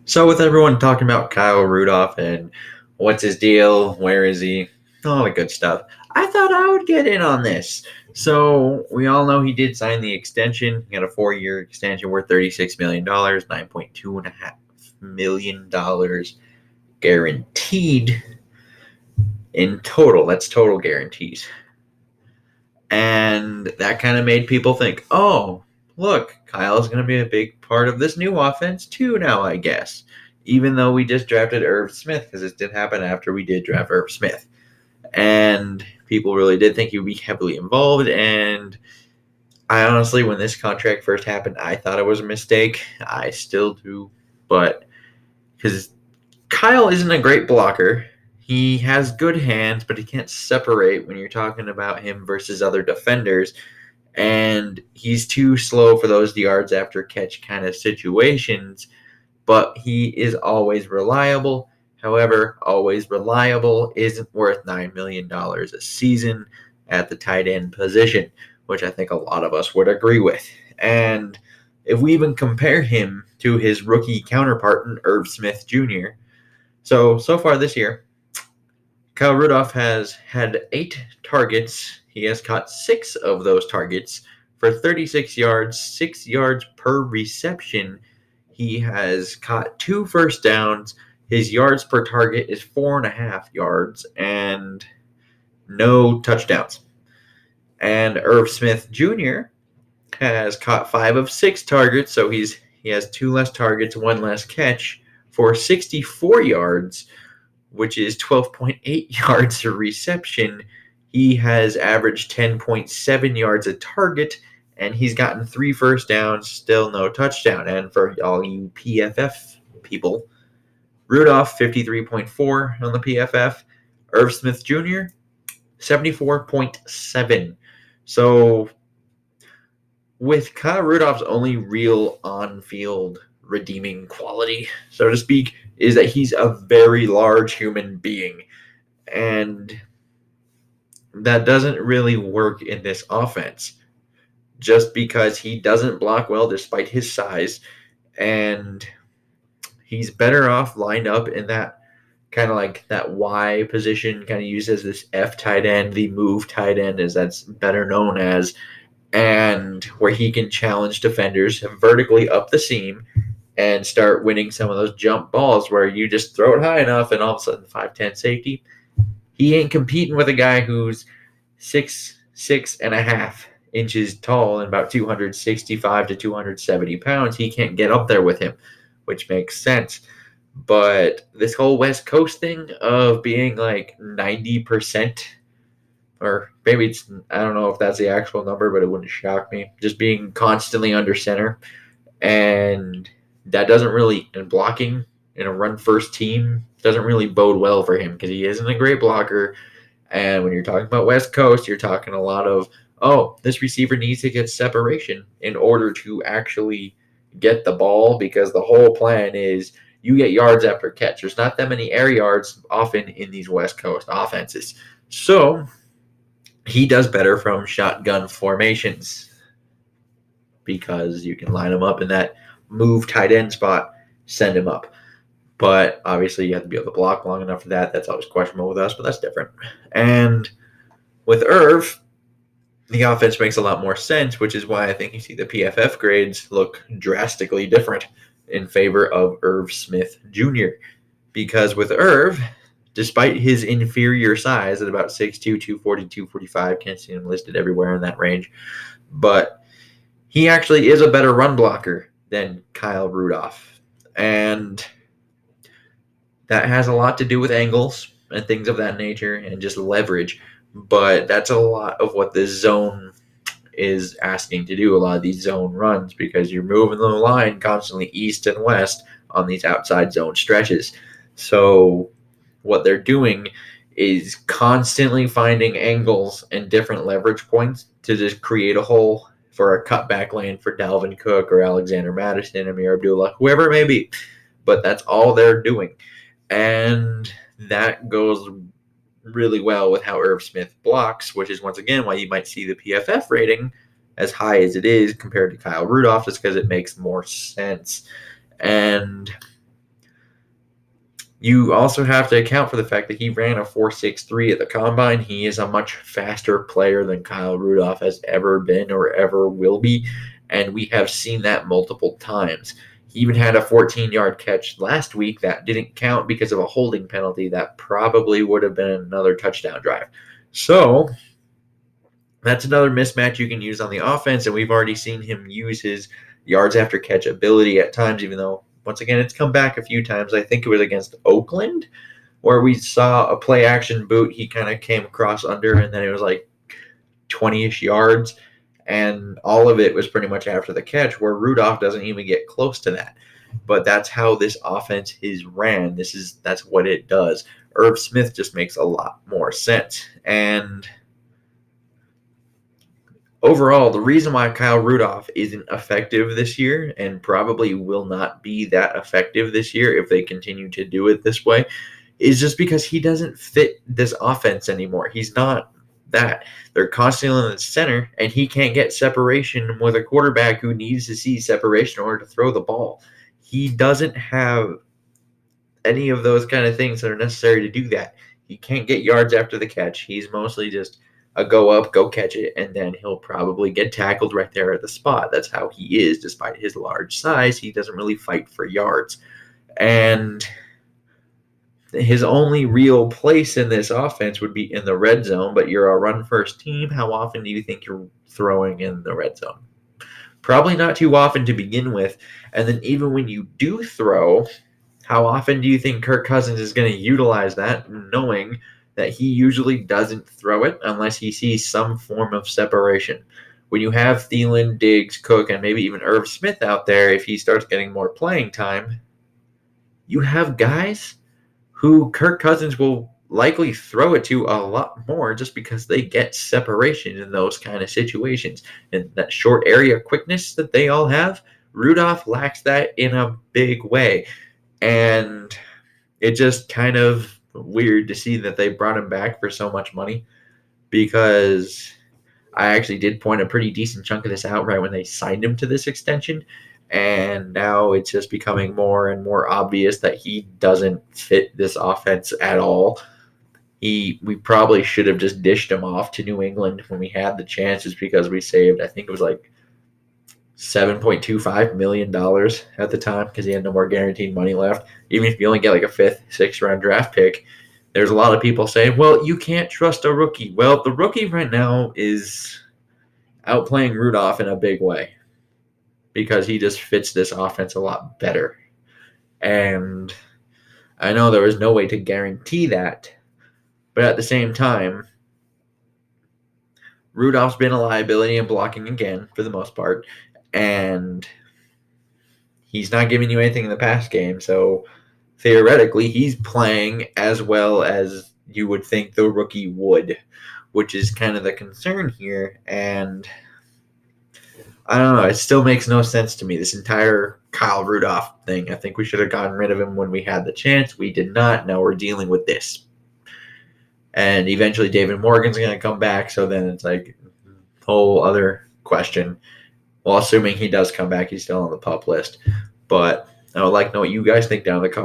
So, with everyone talking about Kyle Rudolph and what's his deal, where is he, all the good stuff, I thought I would get in on this. So, we all know he did sign the extension. He got a 4-year extension worth $36 million, $9.2 million guaranteed in total. That's total guarantees. And that kind of made people think, oh, look, Kyle's going to be a big part of this new offense too now, I guess. Even though we just drafted Irv Smith, because this did happen after we did draft Irv Smith. And people really did think he would be heavily involved. And I honestly, when this contract first happened, I thought it was a mistake. I still do. But because Kyle isn't a great blocker, he has good hands, but he can't separate when you're talking about him versus other defenders, and he's too slow for those yards after catch kind of situations, but he is always reliable. However, always reliable isn't worth $9 million a season at the tight end position, which I think a lot of us would agree with. And if we even compare him to his rookie counterpart in Irv Smith Jr., so far this year, Kyle Rudolph has had 8 targets. He has caught 6 of those targets for 36 yards, 6 yards per reception. He has caught 2 first downs. His yards per target is 4.5 yards and no touchdowns. And Irv Smith Jr. has caught 5 of 6 targets, so he has 2 less targets, 1 less catch for 64 yards, which is 12.8 yards a reception. He has averaged 10.7 yards a target, and he's gotten 3 first downs, still no touchdown. And for all you PFF people, Rudolph 53.4 on the PFF, Irv Smith Jr. 74.7. So with Kyle Rudolph's only real on-field redeeming quality, so to speak, is that he's a very large human being. And that doesn't really work in this offense just because he doesn't block well despite his size. And he's better off lined up in that kind of like that Y position, kind of used as this F tight end, the move tight end, as that's better known as, and where he can challenge defenders vertically up the seam and start winning some of those jump balls where you just throw it high enough and all of a sudden 5'10" safety. He ain't competing with a guy who's 6'6.5" tall and about 265 to 270 pounds. He can't get up there with him, which makes sense. But this whole West Coast thing of being like 90%, or maybe it's, I don't know if that's the actual number, but it wouldn't shock me, just being constantly under center. And that doesn't really, in blocking in a run first team, doesn't really bode well for him because he isn't a great blocker. And when you're talking about West Coast, you're talking a lot of, oh, this receiver needs to get separation in order to actually get the ball, because the whole plan is you get yards after catch. There's not that many air yards often in these West Coast offenses. So he does better from shotgun formations because you can line him up in that move tight end spot, send him up. But obviously, you have to be able to block long enough for that. That's always questionable with us, but that's different. And with Irv, the offense makes a lot more sense, which is why I think you see the PFF grades look drastically different in favor of Irv Smith Jr. Because with Irv, despite his inferior size at about 6'2", 240, 245, can't see him listed everywhere in that range, but he actually is a better run blocker than Kyle Rudolph. And that has a lot to do with angles and things of that nature and just leverage. But that's a lot of what this zone is asking to do, a lot of these zone runs, because you're moving the line constantly east and west on these outside zone stretches. So what they're doing is constantly finding angles and different leverage points to just create a hole for a cutback lane for Dalvin Cook or Alexander Madison, Amir Abdullah, whoever it may be. But that's all they're doing. And that goes really well with how Irv Smith blocks, which is once again why you might see the PFF rating as high as it is compared to Kyle Rudolph, just because it makes more sense. And You also have to account for the fact that he ran a 4.63 at the combine. He is a much faster player than Kyle Rudolph has ever been or ever will be, and we have seen that multiple times. He even had a 14-yard catch last week that didn't count because of a holding penalty that probably would have been another touchdown drive. So that's another mismatch you can use on the offense, and we've already seen him use his yards after catch ability at times, even though, once again, it's come back a few times. I think it was against Oakland where we saw a play action boot. He kind of came across under, and then it was like 20-ish yards, and all of it was pretty much after the catch, where Rudolph doesn't even get close to that. But that's how this offense is ran. That's what it does. Irv Smith just makes a lot more sense. And overall, the reason why Kyle Rudolph isn't effective this year and probably will not be that effective this year if they continue to do it this way is just because he doesn't fit this offense anymore. He's not that. They're constantly in the center, and he can't get separation with a quarterback who needs to see separation in order to throw the ball. He doesn't have any of those kind of things that are necessary to do that. He can't get yards after the catch. He's mostly just a go up, go catch it, and then he'll probably get tackled right there at the spot. That's how he is. Despite his large size, he doesn't really fight for yards. And his only real place in this offense would be in the red zone, but you're a run first team. How often do you think you're throwing in the red zone? Probably not too often to begin with. And then even when you do throw, how often do you think Kirk Cousins is going to utilize that, knowing that he usually doesn't throw it unless he sees some form of separation? When you have Thielen, Diggs, Cook, and maybe even Irv Smith out there, if he starts getting more playing time, you have guys who Kirk Cousins will likely throw it to a lot more just because they get separation in those kind of situations. And that short area quickness that they all have, Rudolph lacks that in a big way. And it just kind of weird to see that they brought him back for so much money, because I actually did point a pretty decent chunk of this out right when they signed him to this extension. And now it's just becoming more and more obvious that he doesn't fit this offense at all. We probably should have just dished him off to New England when we had the chances, because we saved, I think it was like $7.25 million at the time, because he had no more guaranteed money left. Even if you only get like a fifth, sixth round draft pick, there's a lot of people saying, well, you can't trust a rookie. Well, the rookie right now is outplaying Rudolph in a big way, because he just fits this offense a lot better. And I know there was no way to guarantee that, but at the same time, Rudolph's been a liability in blocking again for the most part, and he's not giving you anything in the pass game. So theoretically, he's playing as well as you would think the rookie would, which is kind of the concern here. And I don't know. It still makes no sense to me, this entire Kyle Rudolph thing. I think we should have gotten rid of him when we had the chance. We did not. Now we're dealing with this. And eventually David Morgan's going to come back, so then it's like a whole other question. Well, assuming he does come back, he's still on the PUP list. But I would like to know what you guys think down in the comments.